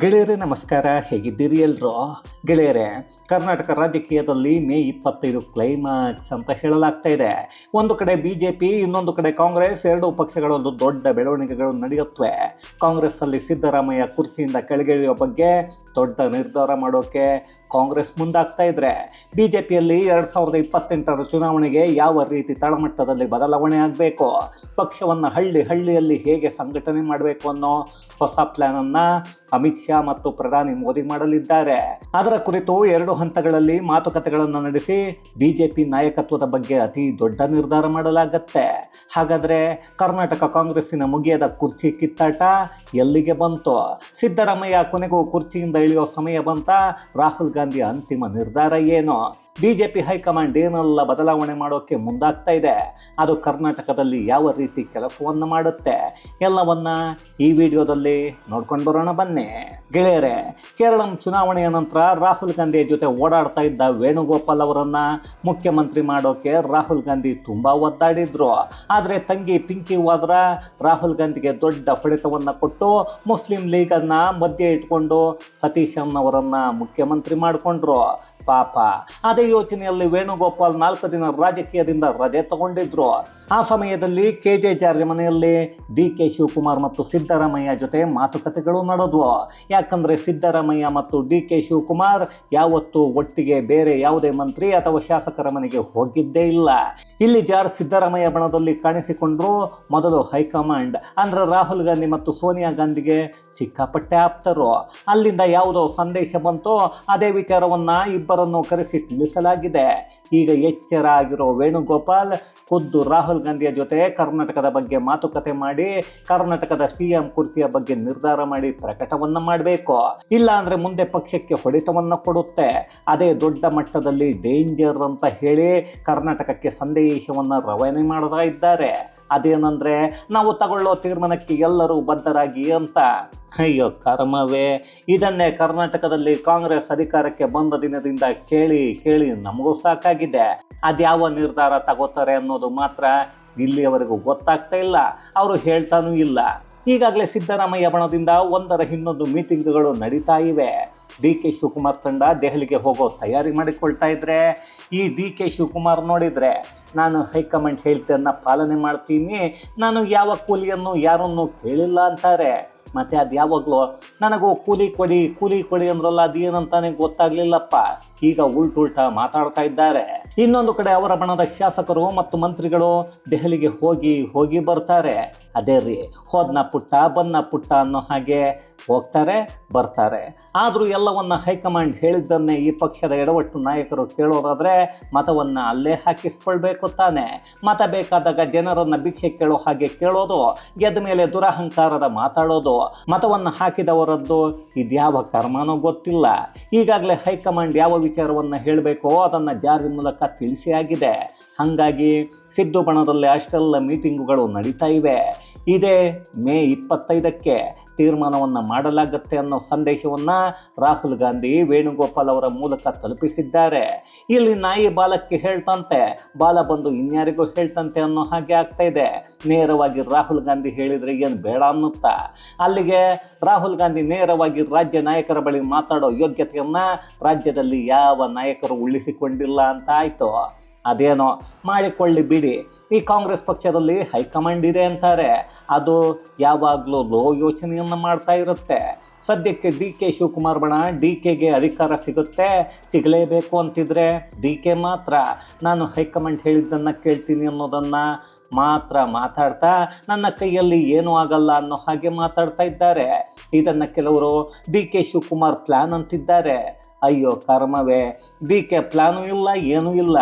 ಗೆಳೆಯರೇ ನಮಸ್ಕಾರ, ಹೇಗಿದ್ದೀರಿ ಎಲ್ಲರೂ? ಗೆಳೆಯರೇ, ಕರ್ನಾಟಕ ರಾಜಕೀಯದಲ್ಲಿ ಮೇ 25 ಕ್ಲೈಮ್ಯಾಕ್ಸ್ ಅಂತ ಹೇಳಲಾಗ್ತಾ ಇದೆ. ಒಂದು ಕಡೆ ಬಿಜೆಪಿ, ಇನ್ನೊಂದು ಕಡೆ ಕಾಂಗ್ರೆಸ್, ಎರಡೂ ಪಕ್ಷಗಳಲ್ಲೂ ದೊಡ್ಡ ಬೆಳವಣಿಗೆಗಳು ನಡೆಯುತ್ತವೆ. ಕಾಂಗ್ರೆಸ್ಸಲ್ಲಿ ಸಿದ್ದರಾಮಯ್ಯ ಕುರ್ಚಿಯಿಂದ ಕೆಳಗಿಳಿಯುವ ಬಗ್ಗೆ ದೊಡ್ಡ ನಿರ್ಧಾರ ಮಾಡೋಕೆ ಕಾಂಗ್ರೆಸ್ ಮುಂದಾಗ್ತಾ ಇದ್ರೆ, ಬಿಜೆಪಿಯಲ್ಲಿ 2028ರ ಚುನಾವಣೆಗೆ ಯಾವ ರೀತಿ ತಳಮಟ್ಟದಲ್ಲಿ ಬದಲಾವಣೆ ಆಗಬೇಕು, ಪಕ್ಷವನ್ನು ಹಳ್ಳಿಯಲ್ಲಿ ಹೇಗೆ ಸಂಘಟನೆ ಮಾಡಬೇಕು ಅನ್ನೋ ಹೊಸ ಪ್ಲಾನನ್ನು ಅಮಿತ್ ಶಾ ಮತ್ತು ಪ್ರಧಾನಿ ಮೋದಿ ಮಾಡಲಿದ್ದಾರೆ. ಅದರ ಕುರಿತು 2 ಹಂತಗಳಲ್ಲಿ ಮಾತುಕತೆಗಳನ್ನು ನಡೆಸಿ ಬಿಜೆಪಿ ನಾಯಕತ್ವದ ಬಗ್ಗೆ ಅತಿ ದೊಡ್ಡ ನಿರ್ಧಾರ ಮಾಡಲಾಗತ್ತೆ. ಹಾಗಾದರೆ ಕರ್ನಾಟಕ ಕಾಂಗ್ರೆಸ್ಸಿನ ಮುಗಿಯದ ಕುರ್ಚಿ ಕಿತ್ತಾಟ ಎಲ್ಲಿಗೆ ಬಂತು? ಸಿದ್ದರಾಮಯ್ಯ ಕೊನೆಗೂ ಕುರ್ಚಿಯಿಂದ ಇಳಿಯೋ ಸಮಯ ಬಂತ? ರಾಹುಲ್ ಗಾಂಧಿ ಅಂತಿಮ ನಿರ್ಧಾರ ಏನು? ಬಿಜೆಪಿ ಹೈಕಮಾಂಡ್ ಏನೆಲ್ಲ ಬದಲಾವಣೆ ಮಾಡೋಕ್ಕೆ ಮುಂದಾಗ್ತಾ ಇದೆ? ಅದು ಕರ್ನಾಟಕದಲ್ಲಿ ಯಾವ ರೀತಿ ಕೆಲಸವನ್ನು ಮಾಡುತ್ತೆ? ಎಲ್ಲವನ್ನ ಈ ವಿಡಿಯೋದಲ್ಲಿ ನೋಡ್ಕೊಂಡು ಬರೋಣ ಬನ್ನಿ. ಗೆಳೆಯರೇ, ಕೇರಳ ಚುನಾವಣೆಯ ನಂತರ ರಾಹುಲ್ ಗಾಂಧಿಯ ಜೊತೆ ಓಡಾಡ್ತಾ ಇದ್ದ ವೇಣುಗೋಪಾಲ್ ಅವರನ್ನ ಮುಖ್ಯಮಂತ್ರಿ ಮಾಡೋಕೆ ರಾಹುಲ್ ಗಾಂಧಿ ತುಂಬಾ ಒದ್ದಾಡಿದ್ರು. ಆದರೆ ತಂಗಿ ಪಿಂಕಿ ವಾದ್ರಾ ರಾಹುಲ್ ಗಾಂಧಿಗೆ ದೊಡ್ಡ ಹೊಡೆತವನ್ನು ಕೊಟ್ಟು ಮುಸ್ಲಿಂ ಲೀಗನ್ನು ಮಧ್ಯೆ ಇಟ್ಕೊಂಡು ಸತೀಶನ್ ಅವರನ್ನ ಮುಖ್ಯಮಂತ್ರಿ ಮಾಡಿಕೊಂಡ್ರು. ಪಾಪ, ಅದೇ ಯೋಚನೆಯಲ್ಲಿ ವೇಣುಗೋಪಾಲ್ 4 ದಿನ ರಾಜಕೀಯದಿಂದ ರಜೆ ತಗೊಂಡಿದ್ರು. ಆ ಸಮಯದಲ್ಲಿ KJ ಜಾರ್ಜ್ ಮನೆಯಲ್ಲಿ DK ಶಿವಕುಮಾರ್ ಮತ್ತು ಸಿದ್ದರಾಮಯ್ಯ ಜೊತೆ ಮಾತುಕತೆಗಳು ನಡೆದವು. ಯಾಕಂದರೆ ಸಿದ್ದರಾಮಯ್ಯ ಮತ್ತು DK ಶಿವಕುಮಾರ್ ಯಾವತ್ತೂ ಒಟ್ಟಿಗೆ ಬೇರೆ ಯಾವುದೇ ಮಂತ್ರಿ ಅಥವಾ ಶಾಸಕರ ಮನೆಗೆ ಹೋಗಿದ್ದೇ ಇಲ್ಲ. ಇಲ್ಲಿ ಜಾರ್ಜ್ ಸಿದ್ದರಾಮಯ್ಯ ಬಣದಲ್ಲಿ ಕಾಣಿಸಿಕೊಂಡ್ರು. ಮೊದಲು ಹೈಕಮಾಂಡ್ ಅಂದರೆ ರಾಹುಲ್ ಗಾಂಧಿ ಮತ್ತು ಸೋನಿಯಾ ಗಾಂಧಿಗೆ ಸಿಕ್ಕಾಪಟ್ಟೆ ಆಪ್ತರು. ಅಲ್ಲಿಂದ ಯಾವುದೋ ಸಂದೇಶ ಬಂತು, ಅದೇ ವಿಚಾರವನ್ನು ಇಬ್ಬರನ್ನು ಕರೆಸಿ ತಿಳಿಸಲಾಗಿದೆ. ಈಗ ಎಚ್ಚರ ಆಗಿರೋ ವೇಣುಗೋಪಾಲ್ ಖುದ್ದು ರಾಹುಲ್ ಗಾಂಧಿಯ ಜೊತೆ ಕರ್ನಾಟಕದ ಬಗ್ಗೆ ಮಾತುಕತೆ ಮಾಡಿ ಕರ್ನಾಟಕದ CM ಕುರ್ಚಿಯ ಬಗ್ಗೆ ನಿರ್ಧಾರ ಮಾಡಿ ಪ್ರಕಟವನ್ನು ಮಾಡಬೇಕು. ಇಲ್ಲ ಅಂದ್ರೆ ಮುಂದೆ ಪಕ್ಷಕ್ಕೆ ಹೊಡೆತವನ್ನು ಕೊಡುತ್ತೆ. ಅದೇ ದೊಡ್ಡ ಮಟ್ಟದಲ್ಲಿ ಡೇಂಜರ್ ಅಂತ ಹೇಳಿ ಕರ್ನಾಟಕಕ್ಕೆ ಸಂದೇಶವನ್ನು ರವಾನೆ ಮಾಡ್ತಾ ಇದ್ದಾರೆ. ಅದೇನಂದ್ರೆ, ನಾವು ತಗೊಳ್ಳೋ ತೀರ್ಮಾನಕ್ಕೆ ಎಲ್ಲರೂ ಬದ್ಧರಾಗಿ ಅಂತ. ಅಯ್ಯೋ ಕರ್ಮವೇ, ಇದನ್ನೇ ಕರ್ನಾಟಕದಲ್ಲಿ ಕಾಂಗ್ರೆಸ್ ಅಧಿಕಾರಕ್ಕೆ ಬಂದ ದಿನದಿಂದ ಕೇಳಿ ನಮಗೂ ಸಾಕಾಗಿದೆ. ಅದ್ಯಾವ ನಿರ್ಧಾರ ತಗೋತಾರೆ ಅನ್ನೋದು ಮಾತ್ರ ಇಲ್ಲಿಯವರೆಗೂ ಗೊತ್ತಾಗ್ತಾ ಇಲ್ಲ, ಅವರು ಹೇಳ್ತಾನೂ ಇಲ್ಲ. ಈಗಾಗಲೇ ಸಿದ್ದರಾಮಯ್ಯ ಬಣದಿಂದ ಒಂದರ ಇನ್ನೊಂದು ಮೀಟಿಂಗ್ಗಳು ನಡೀತಾ ಇವೆ. DK ಶಿವಕುಮಾರ್ ತಂಡ ದೆಹಲಿಗೆ ಹೋಗೋ ತಯಾರಿ ಮಾಡಿಕೊಳ್ತಾ ಇದ್ರೆ, ಈ DK ಶಿವಕುಮಾರ್ ನೋಡಿದರೆ, ನಾನು ಹೈಕಮಾಂಡ್ ಹೇಳ್ತೇನ್ನ ಪಾಲನೆ ಮಾಡ್ತೀನಿ, ನಾನು ಯಾವ ಕೂಲಿಯನ್ನು ಯಾರನ್ನು ಕೇಳಿಲ್ಲ ಅಂತಾರೆ. ಮತ್ತು ಅದು ಯಾವಾಗಲೂ ನನಗೂ ಕೂಲಿ ಕೊಡಿ ಅಂದ್ರಲ್ಲ, ಅದೇನಂತಾನೆ ಗೊತ್ತಾಗಲಿಲ್ಲಪ್ಪ. ಈಗ ಉಲ್ಟಾ ಮಾತಾಡ್ತಾ ಇದ್ದಾರೆ. ಇನ್ನೊಂದು ಕಡೆ ಅವರ ಬಣದ ಶಾಸಕರು ಮತ್ತು ಮಂತ್ರಿಗಳು ದೆಹಲಿಗೆ ಹೋಗಿ ಬರ್ತಾರೆ. ಅದೇ ರೀ, ಹೋದ್ನ ಪುಟ್ಟ ಬನ್ನ ಪುಟ್ಟ ಅನ್ನೋ ಹಾಗೆ ಹೋಗ್ತಾರೆ ಬರ್ತಾರೆ. ಆದರೂ ಎಲ್ಲವನ್ನ ಹೈಕಮಾಂಡ್ ಹೇಳಿದ್ದನ್ನೇ ಈ ಪಕ್ಷದ ಎಡವಟ್ಟು ನಾಯಕರು ಕೇಳೋದಾದರೆ ಮತವನ್ನು ಅಲ್ಲೇ ಹಾಕಿಸ್ಕೊಳ್ಬೇಕು ತಾನೆ. ಮತ ಬೇಕಾದಾಗ ಜನರನ್ನು ಭಿಕ್ಷೆ ಕೇಳೋ ಹಾಗೆ ಕೇಳೋದು, ಗೆದ್ದ ಮೇಲೆ ದುರಹಂಕಾರದ ಮಾತಾಡೋದು, ಮತವನ್ನು ಹಾಕಿದವರದ್ದು ಇದ್ಯಾವ ಕರ್ಮನೋ ಗೊತ್ತಿಲ್ಲ. ಈಗಾಗಲೇ ಹೈಕಮಾಂಡ್ ಯಾವ ವಿಚಾರವನ್ನು ಹೇಳಬೇಕೋ ಅದನ್ನು ಜಾರಿ ಮೂಲಕ ತಿಳಿಸಿ ಆಗಿದೆ. ಹಾಗಾಗಿ ಸಿದ್ದು ಬಣದಲ್ಲಿ ಅಷ್ಟೆಲ್ಲ ಮೀಟಿಂಗುಗಳು ನಡೀತಾ ಇವೆ. ಇದೇ ಮೇ 25ಕ್ಕೆ ತೀರ್ಮಾನವನ್ನು ಮಾಡಲಾಗುತ್ತೆ ಅನ್ನೋ ಸಂದೇಶವನ್ನು ರಾಹುಲ್ ಗಾಂಧಿ ವೇಣುಗೋಪಾಲ್ ಅವರ ಮೂಲಕ ತಲುಪಿಸಿದ್ದಾರೆ. ಇಲ್ಲಿ ನಾಯಿ ಬಾಲಕ್ಕೆ ಹೇಳ್ತಂತೆ, ಬಾಲ ಬಂದು ಇನ್ಯಾರಿಗೂ ಹೇಳ್ತಂತೆ ಅನ್ನೋ ಹಾಗೆ ಆಗ್ತಾ ಇದೆ. ನೇರವಾಗಿ ರಾಹುಲ್ ಗಾಂಧಿ ಹೇಳಿದರೆ ಏನು ಬೇಡ ಅನ್ನುತ್ತಾ? ಅಲ್ಲಿಗೆ ರಾಹುಲ್ ಗಾಂಧಿ ನೇರವಾಗಿ ರಾಜ್ಯ ನಾಯಕರ ಬಳಿ ಮಾತಾಡೋ ಯೋಗ್ಯತೆಯನ್ನು ರಾಜ್ಯದಲ್ಲಿ ಯಾವ ನಾಯಕರು ಉಳಿಸಿಕೊಂಡಿಲ್ಲ ಅಂತ ಆಯಿತು. ಅದೇನೋ ಮಾಡಿಕೊಳ್ಳಿ ಬಿಡಿ. ಈ ಕಾಂಗ್ರೆಸ್ ಪಕ್ಷದಲ್ಲಿ ಹೈಕಮಾಂಡ್ ಇದೆ ಅಂತಾರೆ, ಅದು ಯಾವಾಗಲೂ ಲೋ ಯೋಚನೆಯನ್ನು ಮಾಡ್ತಾ ಇರುತ್ತೆ. ಸದ್ಯಕ್ಕೆ DK ಶಿವಕುಮಾರ್ ಬಣ DKಗೆ ಅಧಿಕಾರ ಸಿಗಲೇಬೇಕು ಅಂತಿದ್ರೆ DK ಮಾತ್ರ ನಾನು ಹೈಕಮಾಂಡ್ ಹೇಳಿದ್ದನ್ನು ಕೇಳ್ತೀನಿ ಅನ್ನೋದನ್ನು ಮಾತ್ರ ಮಾತಾಡ್ತಾ ನನ್ನ ಕೈಯಲ್ಲಿ ಏನೂ ಆಗಲ್ಲ ಅನ್ನೋ ಹಾಗೆ ಮಾತಾಡ್ತಾ ಇದ್ದಾರೆ. ಇದನ್ನು ಕೆಲವರು DK ಶಿವಕುಮಾರ್ ಪ್ಲಾನ್ ಅಂತಿದ್ದಾರೆ. ಅಯ್ಯೋ ಕರ್ಮವೇ, DK ಪ್ಲಾನು ಇಲ್ಲ, ಏನೂ ಇಲ್ಲ.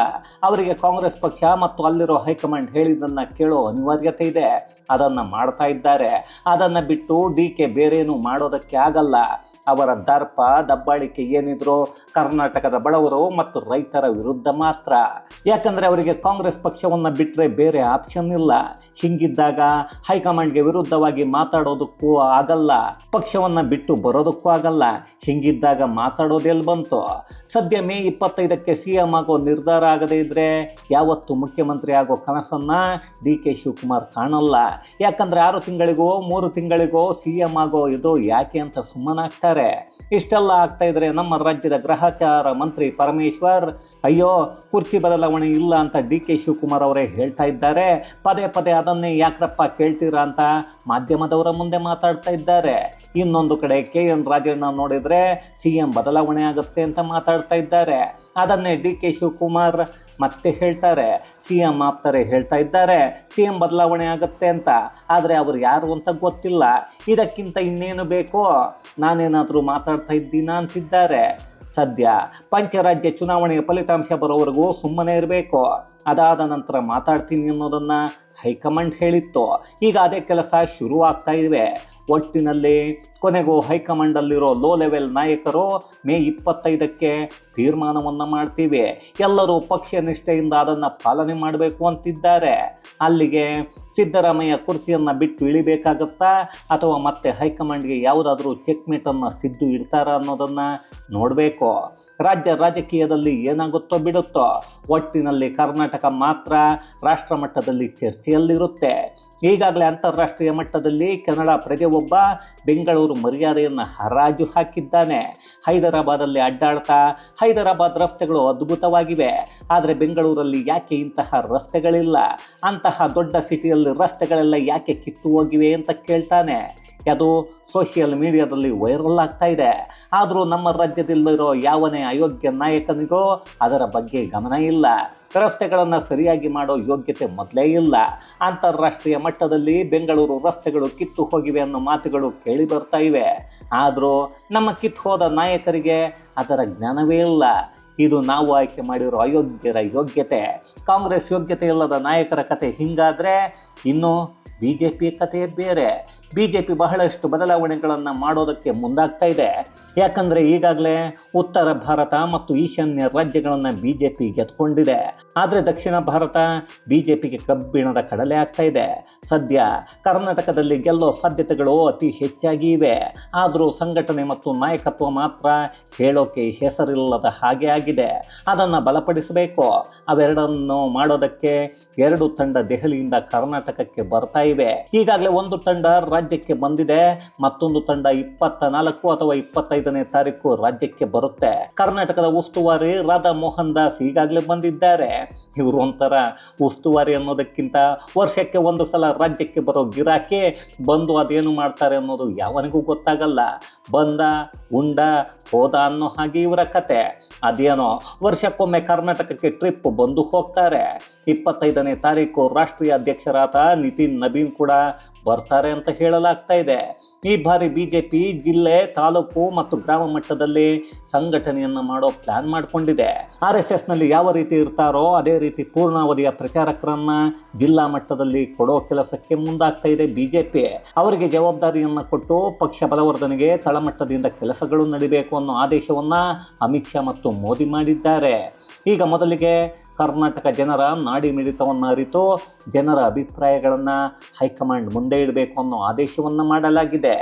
ಅವರಿಗೆ ಕಾಂಗ್ರೆಸ್ ಪಕ್ಷ ಮತ್ತು ಅಲ್ಲಿರೋ ಹೈಕಮಾಂಡ್ ಹೇಳಿದ್ದನ್ನು ಕೇಳೋ ಅನಿವಾರ್ಯತೆ ಇದೆ, ಅದನ್ನು ಮಾಡ್ತಾ ಇದ್ದಾರೆ. ಅದನ್ನು ಬಿಟ್ಟು DK ಬೇರೇನೂ ಮಾಡೋದಕ್ಕೆ ಆಗಲ್ಲ. ಅವರ ದರ್ಪ ದಬ್ಬಾಳಿಕೆ ಏನಿದ್ರು ಕರ್ನಾಟಕದ ಬಡವರು ಮತ್ತು ರೈತರ ವಿರುದ್ಧ ಮಾತ್ರ. ಯಾಕಂದರೆ ಅವರಿಗೆ ಕಾಂಗ್ರೆಸ್ ಪಕ್ಷವನ್ನು ಬಿಟ್ಟರೆ ಬೇರೆ ಆಪ್ಷನ್ ಇಲ್ಲ. ಹೀಗಿದ್ದಾಗ ಹೈಕಮಾಂಡ್ಗೆ ವಿರುದ್ಧವಾಗಿ ಮಾತಾಡೋದಕ್ಕೂ ಆಗಲ್ಲ, ಪಕ್ಷವನ್ನು ಬಿಟ್ಟು ಬರೋದಕ್ಕೂ ಆಗಲ್ಲ. ಹೀಗಿದ್ದಾಗ ಮಾತಾಡೋದೆಲ್ಲಿ ಬಂತು. ಸದ್ಯ ಮೇ 25ಕ್ಕೆ CM ಆಗೋ ನಿರ್ಧಾರ ಆಗದೇ ಇದ್ರೆ ಯಾವತ್ತು ಮುಖ್ಯಮಂತ್ರಿ ಆಗೋ ಕನಸನ್ನ DK ಶಿವಕುಮಾರ್ ಕಾಣಲ್ಲ. ಯಾಕಂದ್ರೆ 6 ತಿಂಗಳಿಗೋ 3 ತಿಂಗಳಿಗೋ CM ಆಗೋ ಇದು ಯಾಕೆ ಅಂತ ಸುಮ್ಮನಾಗ್ತಾರೆ. ಇಷ್ಟೆಲ್ಲ ಆಗ್ತಾ ಇದ್ರೆ ನಮ್ಮ ರಾಜ್ಯದ ಗೃಹಚಾರ ಮಂತ್ರಿ ಪರಮೇಶ್ವರ್ ಅಯ್ಯೋ ಕುರ್ಚಿ ಬದಲಾವಣೆ ಇಲ್ಲ ಅಂತ DK ಶಿವಕುಮಾರ್ ಅವರೇ ಹೇಳ್ತಾ ಇದ್ದಾರೆ. ಪದೇ ಪದೇ ಅದನ್ನೇ ಯಾಕ್ರಪ್ಪ ಕೇಳ್ತೀರಾ ಅಂತ ಮಾಧ್ಯಮದವರ ಮುಂದೆ ಮಾತಾಡ್ತಾ ಇದ್ದಾರೆ. ಇನ್ನೊಂದು ಕಡೆ KN ರಾಜಣ್ಣ ನೋಡಿದ್ರೆ CM ಬದಲಾವಣೆ ಆಗುತ್ತೆ ಅಂತ ಮಾತಾಡ್ತಾ ಇದ್ದಾರೆ. ಅದನ್ನೇ DK ಶಿವಕುಮಾರ್ ಮತ್ತೆ ಹೇಳ್ತಾರೆ. CM ಆಪ್ತಾರೆ ಹೇಳ್ತಾ ಇದ್ದಾರೆ CM ಬದಲಾವಣೆ ಆಗುತ್ತೆ ಅಂತ. ಆದರೆ ಅವರು ಯಾರು ಅಂತ ಗೊತ್ತಿಲ್ಲ. ಇದಕ್ಕಿಂತ ಇನ್ನೇನು ಬೇಕೋ ನಾನೇನಾದರೂ ಮಾತಾಡ್ತಾ ಇದ್ದೀನಾ ಅಂತಿದ್ದಾರೆ. ಸದ್ಯ ಪಂಚರಾಜ್ಯ ಚುನಾವಣೆಯ ಫಲಿತಾಂಶ ಬರೋವರೆಗೂ ಸುಮ್ಮನೆ ಇರಬೇಕು. ಅದಾದ ನಂತರ ಮಾತಾಡ್ತೀನಿ ಅನ್ನೋದನ್ನು ಹೈಕಮಾಂಡ್ ಹೇಳಿತ್ತು. ಈಗ ಅದೇ ಕೆಲಸ ಶುರುವಾಗ್ತಾ ಇವೆ. ಒಟ್ಟಿನಲ್ಲಿ ಕೊನೆಗೂ ಹೈಕಮಾಂಡಲ್ಲಿರೋ ಲೋ ಲೆವೆಲ್ ನಾಯಕರು ಮೇ 25ಕ್ಕೆ ತೀರ್ಮಾನವನ್ನು ಮಾಡ್ತೀವಿ, ಎಲ್ಲರೂ ಪಕ್ಷ ನಿಷ್ಠೆಯಿಂದ ಅದನ್ನು ಪಾಲನೆ ಮಾಡಬೇಕು ಅಂತಿದ್ದಾರೆ. ಅಲ್ಲಿಗೆ ಸಿದ್ದರಾಮಯ್ಯ ಕುರ್ಚಿಯನ್ನು ಬಿಟ್ಟು ಇಳಿಬೇಕಾಗತ್ತಾ ಅಥವಾ ಮತ್ತೆ ಹೈಕಮಾಂಡ್ಗೆ ಯಾವುದಾದ್ರೂ ಚೆಕ್ಮೇಟನ್ನು ಸಿದ್ದು ಇಡ್ತಾರಾ ಅನ್ನೋದನ್ನು ನೋಡಬೇಕು. ರಾಜ್ಯ ರಾಜಕೀಯದಲ್ಲಿ ಏನಾಗುತ್ತೋ ಬಿಡುತ್ತೋ, ಒಟ್ಟಿನಲ್ಲಿ ಕರ್ನಾಟಕ ಮಾತ್ರ ರಾಷ್ಟ್ರ ಮಟ್ಟದಲ್ಲಿ ಚರ್ಚೆಯಲ್ಲಿರುತ್ತೆ. ಈಗಾಗಲೇ ಅಂತಾರಾಷ್ಟ್ರೀಯ ಮಟ್ಟದಲ್ಲಿ ಕೆನಡಾ ಪ್ರಜೆ ಒಬ್ಬ ಬೆಂಗಳೂರು ಮರ್ಯಾದೆಯನ್ನು ಹರಾಜು ಹಾಕಿದ್ದಾನೆ. ಹೈದರಾಬಾದಲ್ಲಿ ಅಡ್ಡಾಡ್ತಾ ಹೈದರಾಬಾದ್ ರಸ್ತೆಗಳು ಅದ್ಭುತವಾಗಿವೆ, ಆದರೆ ಬೆಂಗಳೂರಲ್ಲಿ ಯಾಕೆ ಇಂತಹ ರಸ್ತೆಗಳಿಲ್ಲ, ಅಂತಹ ದೊಡ್ಡ ಸಿಟಿಯಲ್ಲಿ ರಸ್ತೆಗಳೆಲ್ಲ ಯಾಕೆ ಕಿತ್ತು ಹೋಗಿವೆ ಅಂತ ಕೇಳ್ತಾನೆ. ಅದು ಸೋಷಿಯಲ್ ಮೀಡಿಯಾದಲ್ಲಿ ವೈರಲ್ ಆಗ್ತಾ ಇದೆ. ಆದರೂ ನಮ್ಮ ರಾಜ್ಯದಲ್ಲಿರೋ ಯಾವನೇ ಅಯೋಗ್ಯ ನಾಯಕನಿಗೋ ಅದರ ಬಗ್ಗೆ ಗಮನ ಇಲ್ಲ. ರಸ್ತೆಗಳನ್ನು ಸರಿಯಾಗಿ ಮಾಡೋ ಯೋಗ್ಯತೆ ಮೊದಲೇ ಇಲ್ಲ. ಅಂತಾರಾಷ್ಟ್ರೀಯ ಮಟ್ಟದಲ್ಲಿ ಬೆಂಗಳೂರು ರಸ್ತೆಗಳು ಕಿತ್ತು ಹೋಗಿವೆ ಅನ್ನೋ ಮಾತುಗಳು ಕೇಳಿ ಬರ್ತಾ ಇವೆ. ಆದರೂ ನಮ್ಮ ಕಿತ್ತು ಹೋದ ನಾಯಕರಿಗೆ ಅದರ ಜ್ಞಾನವೇ ಇಲ್ಲ. ಇದು ನಾವು ಆಯ್ಕೆ ಮಾಡಿರೋ ಅಯೋಗ್ಯರ ಯೋಗ್ಯತೆ. ಕಾಂಗ್ರೆಸ್ ಯೋಗ್ಯತೆ ಇಲ್ಲದ ನಾಯಕರ ಕತೆ ಹಿಂಗಾದರೆ ಇನ್ನು BJP ಕಥೆಯೇ ಬೇರೆ. BJP ಬಹಳಷ್ಟು ಬದಲಾವಣೆಗಳನ್ನು ಮಾಡೋದಕ್ಕೆ ಮುಂದಾಗ್ತಾ ಇದೆ. ಯಾಕಂದರೆ ಈಗಾಗಲೇ ಉತ್ತರ ಭಾರತ ಮತ್ತು ಈಶಾನ್ಯ ರಾಜ್ಯಗಳನ್ನು BJP ಗೆದ್ಕೊಂಡಿದೆ. ಆದರೆ ದಕ್ಷಿಣ ಭಾರತ BJPಗೆ ಕಬ್ಬಿಣದ ಕಡಲೆ ಆಗ್ತಾ ಇದೆ. ಸದ್ಯ ಕರ್ನಾಟಕದಲ್ಲಿ ಗೆಲ್ಲೋ ಸಾಧ್ಯತೆಗಳು ಅತಿ ಹೆಚ್ಚಾಗಿ ಇವೆ. ಆದರೂ ಸಂಘಟನೆ ಮತ್ತು ನಾಯಕತ್ವ ಮಾತ್ರ ಹೇಳೋಕೆ ಹೆಸರಿಲ್ಲದ ಹಾಗೆ ಆಗಿದೆ. ಅದನ್ನು ಬಲಪಡಿಸಬೇಕು. ಅವೆರಡನ್ನು ಮಾಡೋದಕ್ಕೆ 2 ತಂಡ ದೆಹಲಿಯಿಂದ ಕರ್ನಾಟಕಕ್ಕೆ ಬರ್ತಾ ಇವೆ. ಈಗಾಗಲೇ ಒಂದು ತಂಡ ರಾಜ್ಯಕ್ಕೆ ಬಂದಿದೆ, ಮತ್ತೊಂದು ತಂಡ 24 ಅಥವಾ 25ನೇ ತಾರೀಕು ರಾಜ್ಯಕ್ಕೆ ಬರುತ್ತೆ. ಕರ್ನಾಟಕದ ಉಸ್ತುವಾರಿ ರಾಧಾ ಮೋಹನ್ ದಾಸ್ ಈಗಾಗಲೇ ಬಂದಿದ್ದಾರೆ. ಇವರು ಒಂಥರ ಉಸ್ತುವಾರಿ ಅನ್ನೋದಕ್ಕಿಂತ ವರ್ಷಕ್ಕೆ ಒಂದು ಸಲ ರಾಜ್ಯಕ್ಕೆ ಬರೋ ಗಿರಾಕಿ, ಬಂದು ಅದೇನು ಮಾಡ್ತಾರೆ ಅನ್ನೋದು ಯಾವನಿಗೂ ಗೊತ್ತಾಗಲ್ಲ. ಬಂದ ಉಂಡ ಹೋದ ಅನ್ನೋ ಹಾಗೆ ಇವರ ಕತೆ. ಅದೇನೋ ವರ್ಷಕ್ಕೊಮ್ಮೆ ಕರ್ನಾಟಕಕ್ಕೆ ಟ್ರಿಪ್ ಬಂದು ಹೋಗ್ತಾರೆ. 25ನೇ ತಾರೀಕು ರಾಷ್ಟ್ರೀಯ ಅಧ್ಯಕ್ಷರಾದ ನಿತಿನ್ ನಬೀನ್ ಕೂಡ ಬರ್ತಾರೆ ಅಂತ ಹೇಳಲಾಗ್ತಾ ಇದೆ. ಈ ಬಾರಿ BJP ಜಿಲ್ಲೆ, ತಾಲೂಕು ಮತ್ತು ಗ್ರಾಮ ಮಟ್ಟದಲ್ಲಿ ಸಂಘಟನೆಯನ್ನು ಮಾಡೋ ಪ್ಲಾನ್ ಮಾಡಿಕೊಂಡಿದೆ. RSSನಲ್ಲಿ ಯಾವ ರೀತಿ ಇರ್ತಾರೋ ಅದೇ ರೀತಿ ಪೂರ್ಣಾವಧಿಯ ಪ್ರಚಾರಕರನ್ನ ಜಿಲ್ಲಾ ಮಟ್ಟದಲ್ಲಿ ಕೊಡೋ ಕೆಲಸಕ್ಕೆ ಮುಂದಾಗ್ತಾ ಇದೆ BJP. ಅವರಿಗೆ ಜವಾಬ್ದಾರಿಯನ್ನು ಕೊಟ್ಟು ಪಕ್ಷ ಬಲವರ್ಧನೆಗೆ ತಳಮಟ್ಟದಿಂದ ಕೆಲಸಗಳು ನಡಿಬೇಕು ಅನ್ನೋ ಆದೇಶವನ್ನು ಅಮಿತ್ ಶಾ ಮತ್ತು ಮೋದಿ ಮಾಡಿದ್ದಾರೆ. ಈಗ ಮೊದಲಿಗೆ ಕರ್ನಾಟಕ ಜನರ ನಾಡಿ ಮಿಡಿತವನ್ನು ಅರಿತು ಜನರ ಅಭಿಪ್ರಾಯಗಳನ್ನು ಹೈಕಮಾಂಡ್ ಮುಂದೆ ಇಡಬೇಕು ಅನ್ನೋ ಆದೇಶವನ್ನು ಮಾಡಲಾಗಿದೆ.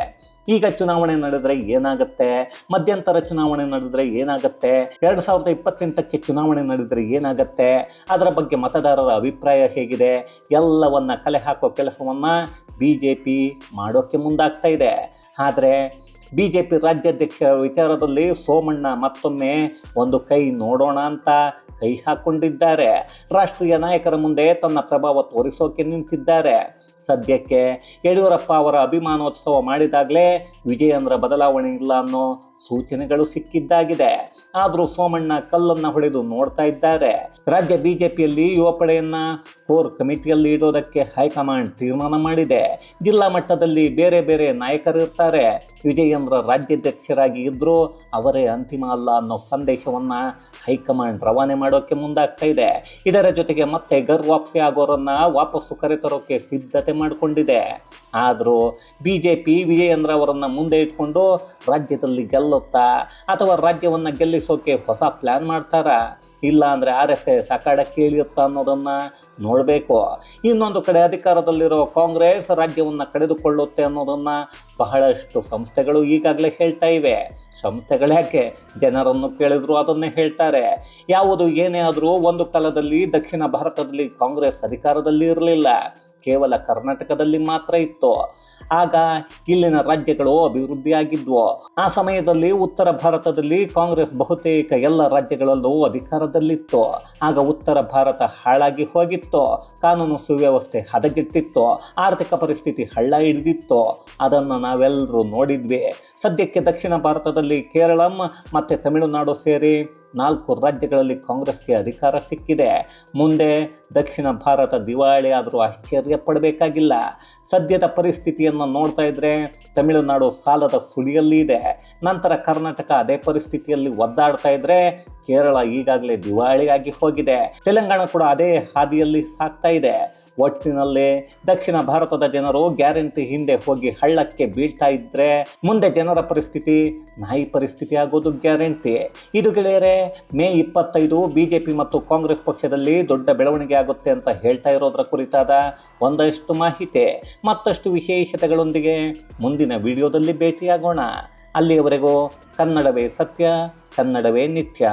ಈಗ ಚುನಾವಣೆ ನಡೆದರೆ ಏನಾಗುತ್ತೆ, ಮಧ್ಯಂತರ ಚುನಾವಣೆ ನಡೆದರೆ ಏನಾಗುತ್ತೆ, 2028ಕ್ಕೆ ಚುನಾವಣೆ ನಡೆದರೆ ಏನಾಗುತ್ತೆ, ಅದರ ಬಗ್ಗೆ ಮತದಾರರ ಅಭಿಪ್ರಾಯ ಹೇಗಿದೆ, ಎಲ್ಲವನ್ನ ಕಲೆ ಹಾಕೋ ಕೆಲಸವನ್ನು BJP ಮಾಡೋಕ್ಕೆ ಮುಂದಾಗ್ತಾ ಇದೆ. ಆದರೆ BJP ರಾಜ್ಯಾಧ್ಯಕ್ಷ ವಿಚಾರದಲ್ಲಿ ಸೋಮಣ್ಣ ಮತ್ತೊಮ್ಮೆ ಒಂದು ಕೈ ನೋಡೋಣ ಅಂತ ಕೈ ಹಾಕ್ಕೊಂಡಿದ್ದಾರೆ. ರಾಷ್ಟ್ರೀಯ ನಾಯಕರ ಮುಂದೆ ತನ್ನ ಪ್ರಭಾವ ತೋರಿಸೋಕೆ ನಿಂತಿದ್ದಾರೆ. ಸದ್ಯಕ್ಕೆ ಯಡಿಯೂರಪ್ಪ ಅವರ ಅಭಿಮಾನೋತ್ಸವ ಮಾಡಿದಾಗಲೇ ವಿಜಯೇಂದ್ರ ಬದಲಾವಣೆ ಇಲ್ಲ ಅನ್ನೋ ಸೂಚನೆಗಳು ಸಿಕ್ಕಿದ್ದಾಗಿದೆ. ಆದರೂ ಸೋಮಣ್ಣ ಕಲ್ಲನ್ನು ಹೊಡೆದು ನೋಡ್ತಾ ಇದ್ದಾರೆ. ರಾಜ್ಯ BJPಯಲ್ಲಿ ಯುವ ಪಡೆಯನ್ನು ಕೋರ್ ಕಮಿಟಿಯಲ್ಲಿ ಇಡೋದಕ್ಕೆ ಹೈಕಮಾಂಡ್ ತೀರ್ಮಾನ ಮಾಡಿದೆ. ಜಿಲ್ಲಾ ಮಟ್ಟದಲ್ಲಿ ಬೇರೆ ಬೇರೆ ನಾಯಕರಿರ್ತಾರೆ. ವಿಜಯೇಂದ್ರ ರಾಜ್ಯಾಧ್ಯಕ್ಷರಾಗಿ ಇದ್ದರೂ ಅವರೇ ಅಂತಿಮ ಅಲ್ಲ ಅನ್ನೋ ಸಂದೇಶವನ್ನು ಹೈಕಮಾಂಡ್ ರವಾನೆ ಮಾಡೋಕ್ಕೆ ಮುಂದಾಗ್ತಾ ಇದೆ. ಇದರ ಜೊತೆಗೆ ಮತ್ತೆ ವಾಪಸಿ ಆಗೋರನ್ನ ವಾಪಸ್ಸು ಕರೆತರೋಕೆ ಸಿದ್ಧತೆ ಮಾಡಿಕೊಂಡಿದೆ. ಆದರೂ BJP ವಿಜಯೇಂದ್ರ ಅವರನ್ನು ಮುಂದೆ ಇಟ್ಕೊಂಡು ರಾಜ್ಯದಲ್ಲಿ ಗೆಲ್ಲುತ್ತಾ ಅಥವಾ ರಾಜ್ಯವನ್ನು ಗೆಲ್ಲಿಸೋಕೆ ಹೊಸ ಪ್ಲ್ಯಾನ್ ಮಾಡ್ತಾರಾ, ಇಲ್ಲ ಅಂದರೆ RSS ಅಖಾಡಕ್ಕೆ ಇಳಿಯುತ್ತಾ ಅನ್ನೋದನ್ನು ನೋಡಬೇಕು. ಇನ್ನೊಂದು ಕಡೆ ಅಧಿಕಾರದಲ್ಲಿರೋ ಕಾಂಗ್ರೆಸ್ ರಾಜ್ಯವನ್ನು ಕಳೆದುಕೊಳ್ಳುತ್ತೆ ಅನ್ನೋದನ್ನು ಬಹಳಷ್ಟು ಸಂಸ್ಥೆಗಳು ಈಗಾಗಲೇ ಹೇಳ್ತಾ ಇವೆ. ಸಂಸ್ಥೆಗಳು ಯಾಕೆ, ಜನರನ್ನು ಕೇಳಿದ್ರು ಅದನ್ನೇ ಹೇಳ್ತಾರೆ. ಯಾವುದು ಏನೇ ಆದರೂ ಒಂದು ಕಾಲದಲ್ಲಿ ದಕ್ಷಿಣ ಭಾರತದಲ್ಲಿ ಕಾಂಗ್ರೆಸ್ ಅಧಿಕಾರದಲ್ಲಿ ಇರಲಿಲ್ಲ, ಕೇವಲ ಕರ್ನಾಟಕದಲ್ಲಿ ಮಾತ್ರ ಇತ್ತು. ಆಗ ಇಲ್ಲಿನ ರಾಜ್ಯಗಳು ಅಭಿವೃದ್ಧಿಯಾಗಿದ್ವು. ಆ ಸಮಯದಲ್ಲಿ ಉತ್ತರ ಭಾರತದಲ್ಲಿ ಕಾಂಗ್ರೆಸ್ ಬಹುತೇಕ ಎಲ್ಲ ರಾಜ್ಯಗಳಲ್ಲೂ ಅಧಿಕಾರದಲ್ಲಿತ್ತು. ಆಗ ಉತ್ತರ ಭಾರತ ಹಾಳಾಗಿ ಹೋಗಿತ್ತು, ಕಾನೂನು ಸುವ್ಯವಸ್ಥೆ ಹದಗೆಟ್ಟಿತ್ತು, ಆರ್ಥಿಕ ಪರಿಸ್ಥಿತಿ ಹಳ್ಳ ಹಿಡಿದಿತ್ತು. ಅದನ್ನು ನಾವೆಲ್ಲರೂ ನೋಡಿದ್ವಿ. ಸದ್ಯಕ್ಕೆ ದಕ್ಷಿಣ ಭಾರತದಲ್ಲಿ ಕೇರಳಂ ಮತ್ತು ತಮಿಳುನಾಡು ಸೇರಿ 4 ರಾಜ್ಯಗಳಲ್ಲಿ ಕಾಂಗ್ರೆಸ್ಗೆ ಅಧಿಕಾರ ಸಿಕ್ಕಿದೆ. ಮುಂದೆ ದಕ್ಷಿಣ ಭಾರತ ದಿವಾಳಿ ಆದರೂ ಆಶ್ಚರ್ಯ ಪಡಬೇಕಾಗಿಲ್ಲ. ಸದ್ಯದ ಪರಿಸ್ಥಿತಿಯನ್ನು ನೋಡ್ತಾ ಇದ್ರೆ ತಮಿಳುನಾಡು ಸಾಲದ ಸುಳಿಯಲ್ಲಿ ಇದೆ. ನಂತರ ಕರ್ನಾಟಕ ಅದೇ ಪರಿಸ್ಥಿತಿಯಲ್ಲಿ ಒದ್ದಾಡ್ತಾ ಇದ್ರೆ ಕೇರಳ ಈಗಾಗಲೇ ದಿವಾಳಿಯಾಗಿ ಹೋಗಿದೆ. ತೆಲಂಗಾಣ ಕೂಡ ಅದೇ ಹಾದಿಯಲ್ಲಿ ಸಾಗ್ತಾ ಇದೆ. ಒಟ್ಟಿನಲ್ಲಿ ದಕ್ಷಿಣ ಭಾರತದ ಜನರು ಗ್ಯಾರಂಟಿ ಹಿಂದೆ ಹೋಗಿ ಹಳ್ಳಕ್ಕೆ ಬೀಳ್ತಾ ಇದ್ರೆ ಮುಂದೆ ಜನರ ಪರಿಸ್ಥಿತಿ ನಾಯಿ ಪರಿಸ್ಥಿತಿ ಆಗೋದು ಗ್ಯಾರಂಟಿ. ಇದು ಗೆಳೆಯರೆ, ಮೇ 25 BJP ಮತ್ತು ಕಾಂಗ್ರೆಸ್ ಪಕ್ಷದಲ್ಲಿ ದೊಡ್ಡ ಬೆಳವಣಿಗೆ ಆಗುತ್ತೆ ಅಂತ ಹೇಳ್ತಾ ಇರೋದ್ರ ಕುರಿತಾದ ಒಂದಷ್ಟು ಮಾಹಿತಿ, ಮತ್ತಷ್ಟು ವಿಶೇಷತೆಗಳೊಂದಿಗೆ ಮುಂದಿನ ವಿಡಿಯೋದಲ್ಲಿ ಭೇಟಿಯಾಗೋಣ. ಅಲ್ಲಿಯವರೆಗೂ ಕನ್ನಡವೇ ಸತ್ಯ, ಕನ್ನಡವೇ ನಿತ್ಯ.